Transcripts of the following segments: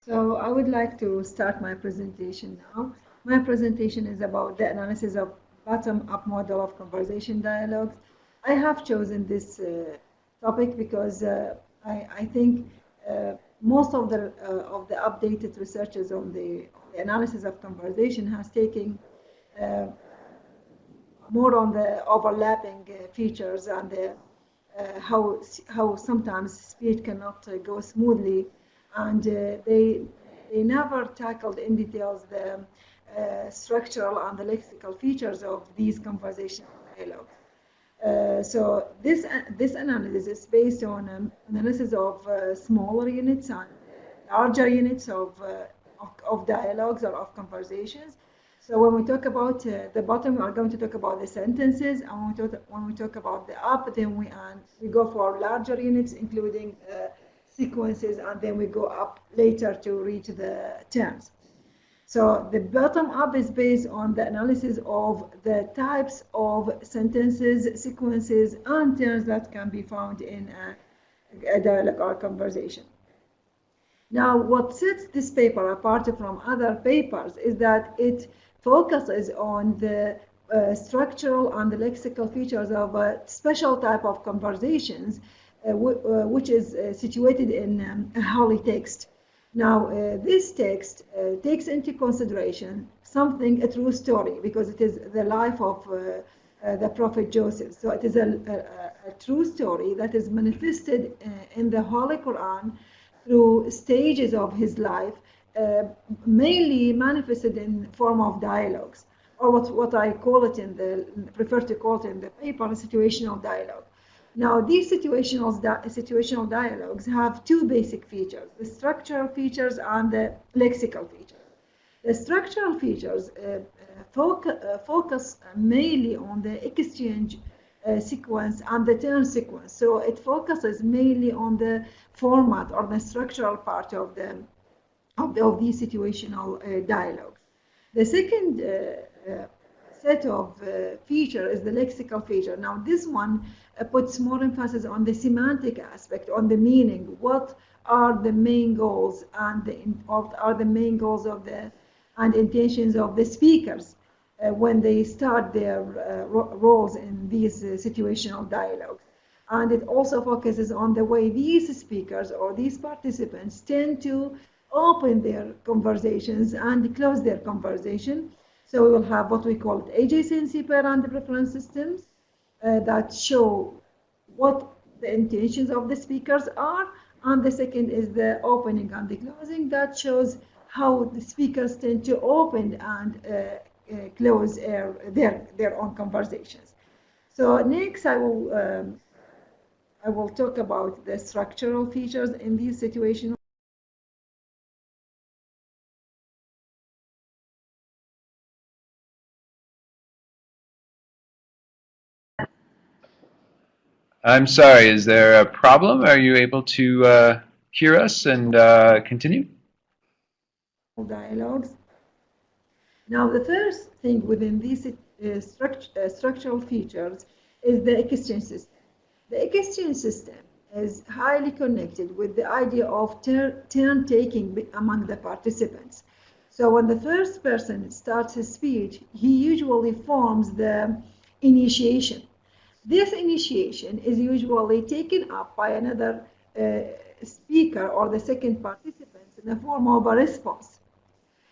So I would like to start my presentation now. My presentation is about the analysis of bottom-up model of conversation dialogues. I have chosen this topic because I think most of the updated researches on the analysis of conversation has taken uh, more on the overlapping features and how sometimes speech cannot go smoothly, and they never tackled in details the structural and the lexical features of these conversational dialogues. So this analysis is based on analysis of smaller units and larger units of dialogues or of conversations. So when we talk about the bottom, we are going to talk about the sentences, and when we talk about the up, then we go for larger units, including sequences, and then we go up later to reach the terms. So the bottom up is based on the analysis of the types of sentences, sequences, and terms that can be found in a dialogue or conversation. Now, what sets this paper apart from other papers is that it focuses on the structural and the lexical features of a special type of conversations, which is situated in a holy text. Now, this text takes into consideration a true story, because it is the life of the prophet Joseph. So it is a true story that is manifested in the Holy Quran through stages of his life, mainly manifested in form of dialogues, or what I call it prefer to call it in the paper, situational dialogue. Now, these situational dialogues have two basic features: the structural features and the lexical features. The structural features focus mainly on the exchange sequence and the turn sequence. So it focuses mainly on the format or the structural part of these situational dialogues. The second set of feature is the lexical feature. Now, this one puts more emphasis on the semantic aspect, on the meaning. What are the main goals and intentions of the speakers when they start their roles in these situational dialogues. And it also focuses on the way these speakers or these participants tend to open their conversations and close their conversation. So we will have what we call adjacency pair and preference systems that show what the intentions of the speakers are. And the second is the opening and the closing that shows how the speakers tend to open and close their own conversations. So next I will talk about the structural features in these situations. I'm sorry, is there a problem? Are you able to hear us and continue? Dialogues. Now, the first thing within these structural features is the exchange system. The exchange system is highly connected with the idea of turn taking among the participants. So when the first person starts his speech, he usually forms the initiation. This initiation is usually taken up by another speaker or the second participant in the form of a response.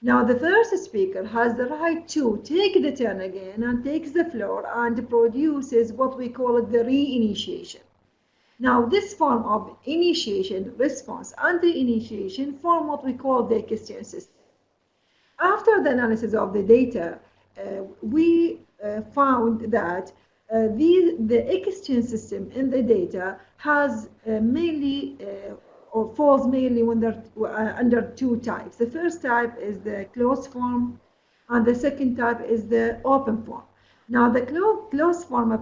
Now, the first speaker has the right to take the turn again and takes the floor and produces what we call it the re-initiation. Now, this form of initiation, response, and re-initiation form what we call the exchange system. After the analysis of the data, we found that the exchange system in the data has mainly or falls mainly under two types. The first type is the closed form, and the second type is the open form. Now, the closed form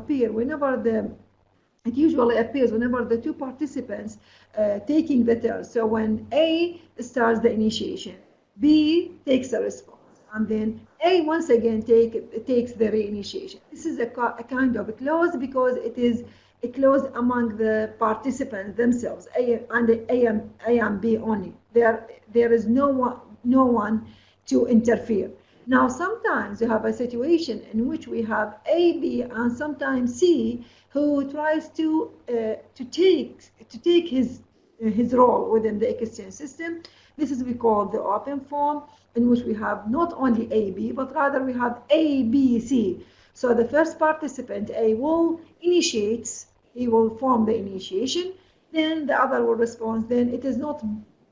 it usually appears whenever the two participants taking the turn. So when A starts the initiation, B takes the response, and then A once again takes the reinitiation. This is a kind of a clause because it is a clause among the participants themselves, A and B only. there is no one to interfere. Now, sometimes you have a situation in which we have A, B, and sometimes C, who tries to take his role within the exchange system. This is we call the open form, in which we have not only A, B, but rather we have A, B, C. So the first participant, A, will initiate, he will form the initiation, then the other will respond. Then it is not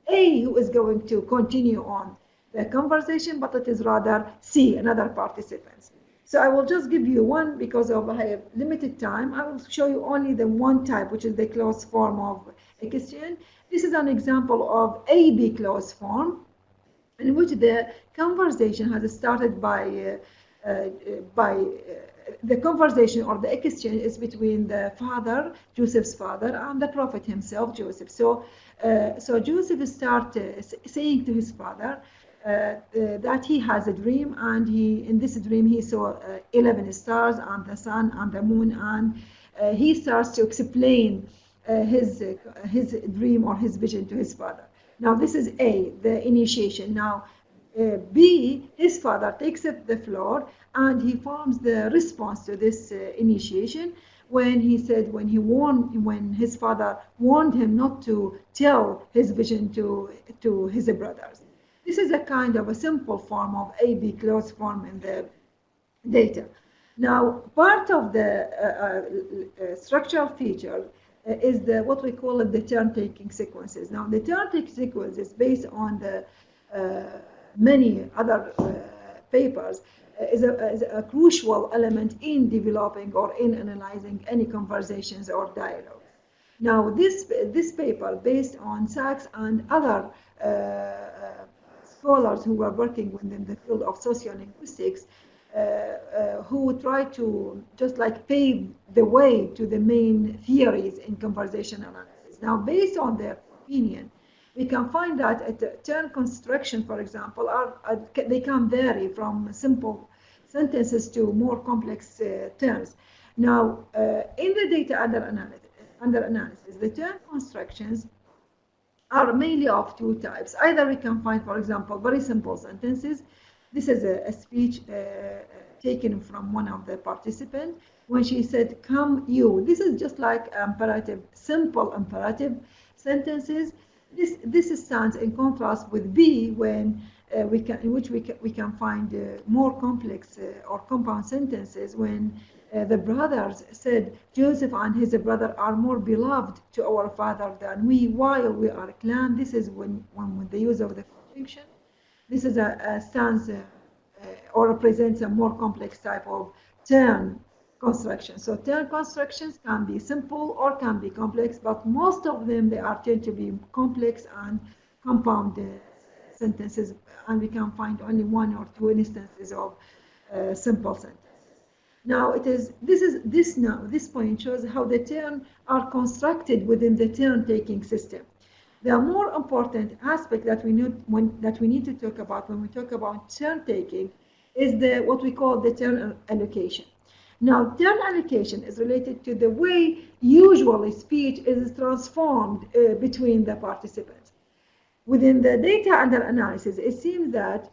A who is going to continue on the conversation, but it is rather C, another participant. So I will just give you one, because of I have limited time. I will show you only the one type, which is the closed form of exchange. This is an example of A-B closed form, in which the conversation has started by the conversation or the exchange is between the father, Joseph's father, and the prophet himself, Joseph. So Joseph starts saying to his father that he has a dream, and in this dream he saw 11 stars and the sun and the moon, and he starts to explain his dream or his vision to his father. Now this is A, the initiation. Now B, his father takes up the floor and he forms the response to this initiation, when he said, when his father warned him not to tell his vision to his brothers. This is a kind of a simple form of A-B closed form in the data. Now, part of the structural feature is what we call the turn-taking sequences. Now, the turn-taking sequence is based on the many other papers, is a crucial element in developing or in analyzing any conversations or dialogue. Now, this paper, based on Sachs and other scholars who were working within the field of sociolinguistics, who try to just like pave the way to the main theories in conversation analysis. Now, based on their opinion, we can find that at turn construction, for example, they can vary from simple sentences to more complex terms. Now, in the data under analysis, the turn constructions are mainly of two types. Either we can find, for example, very simple sentences. This is a speech taken from one of the participants when she said, "Come you." This is just like imperative, simple imperative sentences. This stands in contrast with B, when in which we can find more complex or compound sentences, when the brothers said, "Joseph and his brother are more beloved to our father than we, while we are a clan." This is when with the use of the conjunction. This is a stands or represents a more complex type of turn construction. So turn constructions can be simple or can be complex, but most of them tend to be complex and compound sentences, and we can find only one or two instances of simple sentences. Now this point shows how the turn are constructed within the turn-taking system. The more important aspect that we need to talk about when we talk about turn-taking is what we call the turn allocation. Now, turn allocation is related to the way usually speech is transformed between the participants. Within the data under analysis, it seems that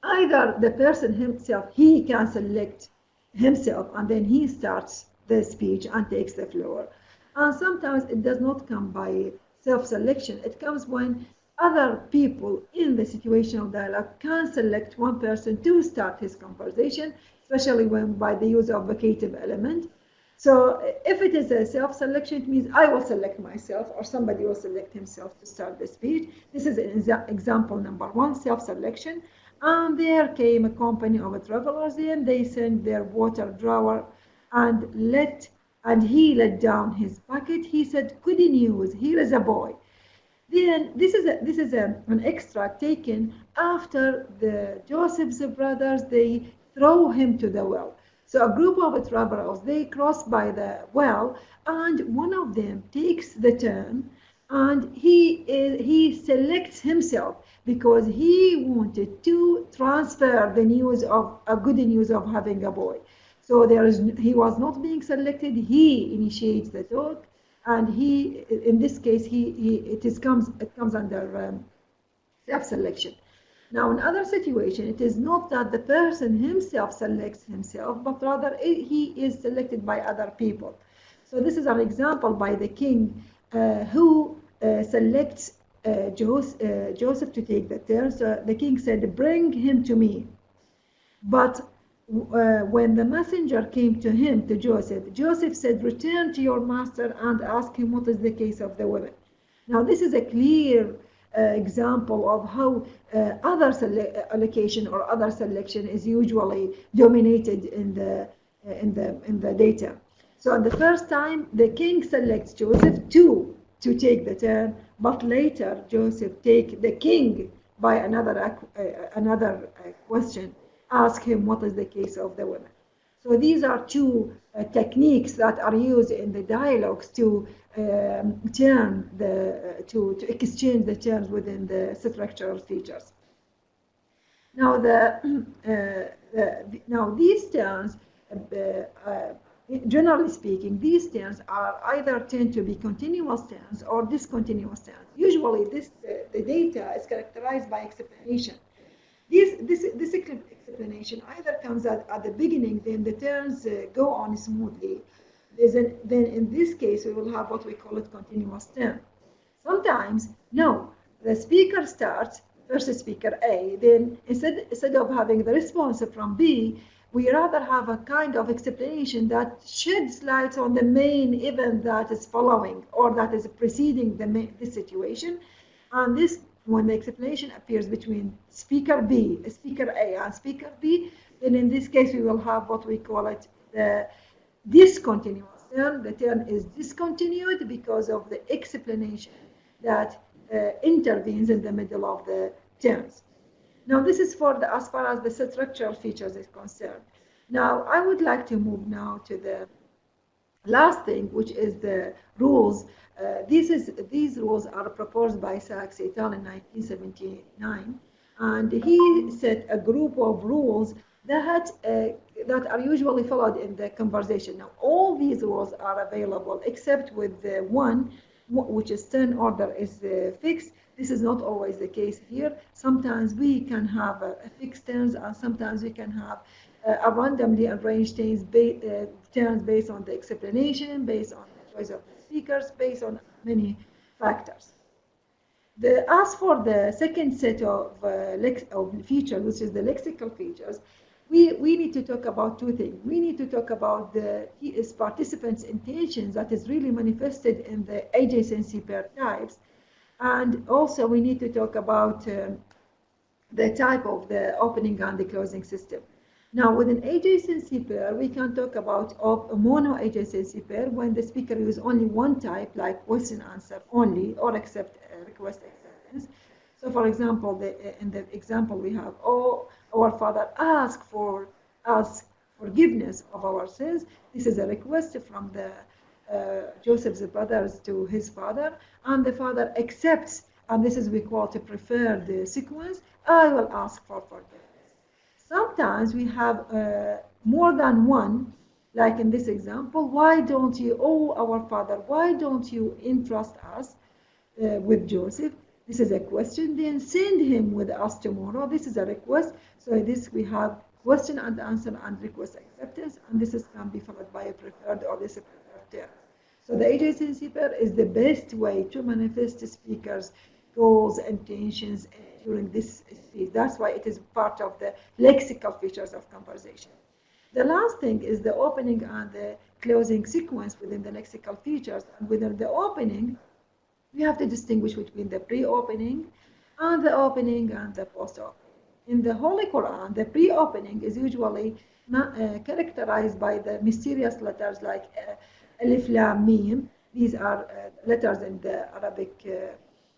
either the person himself, he can select himself, and then he starts the speech and takes the floor. And sometimes it does not come by self-selection. It comes when other people in the situational dialogue can select one person to start his conversation, especially when by the use of vocative element. So if it is a self-selection, it means I will select myself, or somebody will select himself to start the speech. This is example number one, self-selection. And there came a company of travelers, and they sent their water drawer, and he let down his bucket. He said, "Good news, here is a boy." Then this is an extract taken after the Joseph's brothers, they throw him to the well. So a group of travelers, they cross by the well, and one of them takes the turn, and he selects himself because he wanted to transfer the news of good news of having a boy. So he was not being selected. He initiates the talk, and in this case it comes under self-selection. Now, in other situations, it is not that the person himself selects himself, but rather he is selected by other people. So this is an example by the king who selects Joseph to take the turn. So the king said, "Bring him to me." But when the messenger came to him, to Joseph, Joseph said, "Return to your master and ask him what is the case of the women." Now, this is a clear example of how other allocation or other selection is usually dominated in the data. So, at the first time, the king selects Joseph to take the turn, but later Joseph take the king by another question, ask him what is the case of the women. So these are two techniques that are used in the dialogues to to exchange the terms within the structural features. Now these terms, generally speaking, these terms are either tend to be continuous terms or discontinuous terms. Usually, the data is characterized by explanation. This explanation either comes at the beginning, then the terms go on smoothly. Then in this case, we will have what we call it continuous term. Sometimes, no, the speaker starts, first speaker A, then instead of having the response from B, we rather have a kind of explanation that sheds light on the main event that is following or that is preceding this situation. And this, when the explanation appears between speaker B, speaker A, and speaker B, then in this case we will have what we call it the discontinuous term. The term is discontinued because of the explanation that intervenes in the middle of the terms. Now, this is for as far as the structural features is concerned. Now, I would like to move now to the last thing, which is the rules. These rules are proposed by Sachs et al. In 1979, and he set a group of rules that are usually followed in the conversation. Now, all these rules are available except with the one, which is turn order is fixed. This is not always the case here. Sometimes we can have a fixed turns, and sometimes we can have a randomly arranged turns based on the explanation, based on the choice of the speakers, based on many factors. As for the second set of features, which is the lexical features, we need to talk about two things. We need to talk about the participants' intentions that is really manifested in the adjacency pair types. And also we need to talk about the type of the opening and the closing system. Now, with an adjacency pair, we can talk about a mono-adjacency pair when the speaker uses only one type, like question answer only, or accept request acceptance. So, for example, in the example we have, "Oh, our Father, ask forgiveness of our sins." This is a request from the Joseph's brothers to his father, and the father accepts, and this is we call the preferred sequence. "I will ask for forgiveness." Sometimes we have more than one, like in this example, "Why don't you, oh our Father, why don't you entrust us with Joseph?" This is a question. "Then send him with us tomorrow." This is a request. So this we have question and answer and request acceptance, and this can be followed by a preferred or this preferred term. So the adjacency pair is the best way to manifest the speaker's goals, intentions during this stage. That's why it is part of the lexical features of conversation. The last thing is the opening and the closing sequence within the lexical features. And within the opening, we have to distinguish between the pre-opening and the opening and the post-opening. In the Holy Quran, the pre-opening is usually characterized by the mysterious letters like Alif, Lam, Mim. These are letters in the Arabic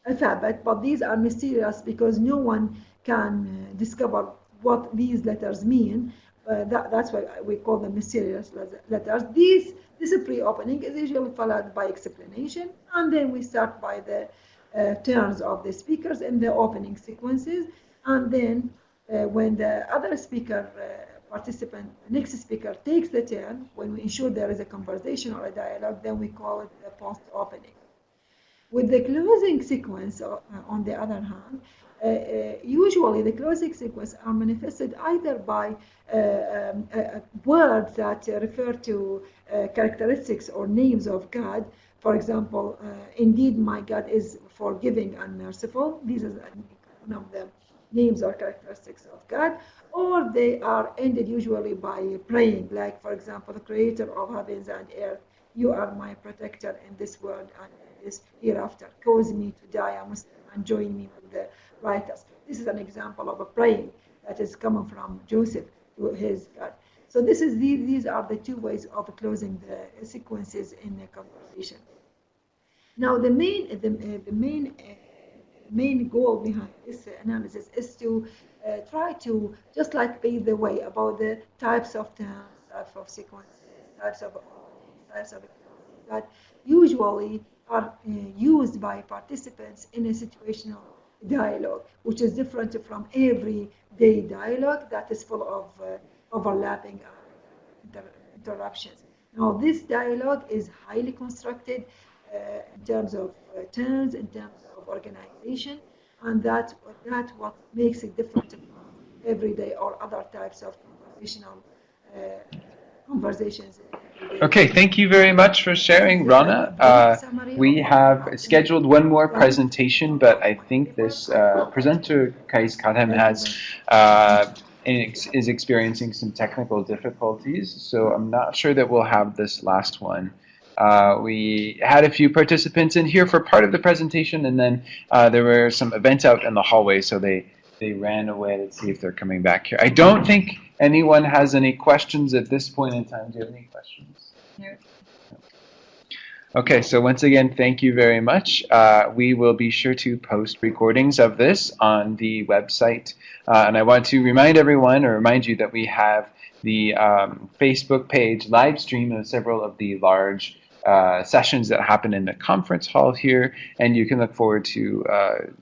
alphabet, but these are mysterious because no one can discover what these letters mean. That's why we call them mysterious letters. This pre-opening is usually followed by explanation, and then we start by the turns of the speakers in the opening sequences, and then when the other speaker participant, next speaker takes the turn, when we ensure there is a conversation or a dialogue, then we call it the post-opening. With the closing sequence, on the other hand, Usually the closing sequence are manifested either by words that refer to characteristics or names of God. For example, indeed my God is forgiving and merciful. These are one of the names or characteristics of God. Or they are ended usually by praying, like for example, the creator of heavens and earth, you are my protector in this world and in this hereafter. Cause me to die a Muslim and join me with the righteous. This is an example of a praying that is coming from Joseph to his God. So these are the two ways of closing the sequences in a conversation. Now the main goal behind this analysis is to try to just like pave the way about the types of terms, types of sequences, types of types of that usually are used by participants in a situational dialogue, which is different from everyday dialogue that is full of overlapping interruptions. Now, this dialogue is highly constructed in terms of terms, in terms of organization, and that what makes it different from everyday or other types of conversational conversations. Okay, thank you very much for sharing, Rana. We have scheduled one more presentation, but I think this presenter, Kais Kadhem, is experiencing some technical difficulties, so I'm not sure that we'll have this last one. We had a few participants in here for part of the presentation, and then there were some events out in the hallway, so they ran away. Let's see if they're coming back here. I don't think anyone has any questions at this point in time. Do you have any questions? No. Okay, so once again, thank you very much. We will be sure to post recordings of this on the website. And I want to remind you that we have the Facebook page live stream of several of the large sessions that happen in the conference hall here, and you can look forward to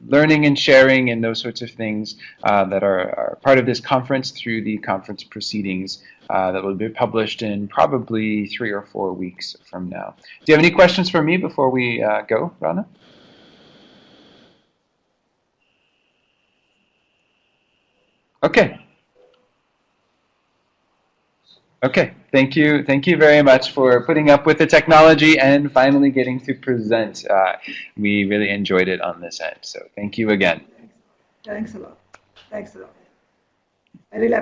learning and sharing and those sorts of things that are part of this conference through the conference proceedings that will be published in probably 3 or 4 weeks from now. Do you have any questions for me before we go, Rana? Okay. Okay, thank you very much for putting up with the technology and finally getting to present. We really enjoyed it on this end, so thank you again. Thanks a lot. Thanks a lot. I really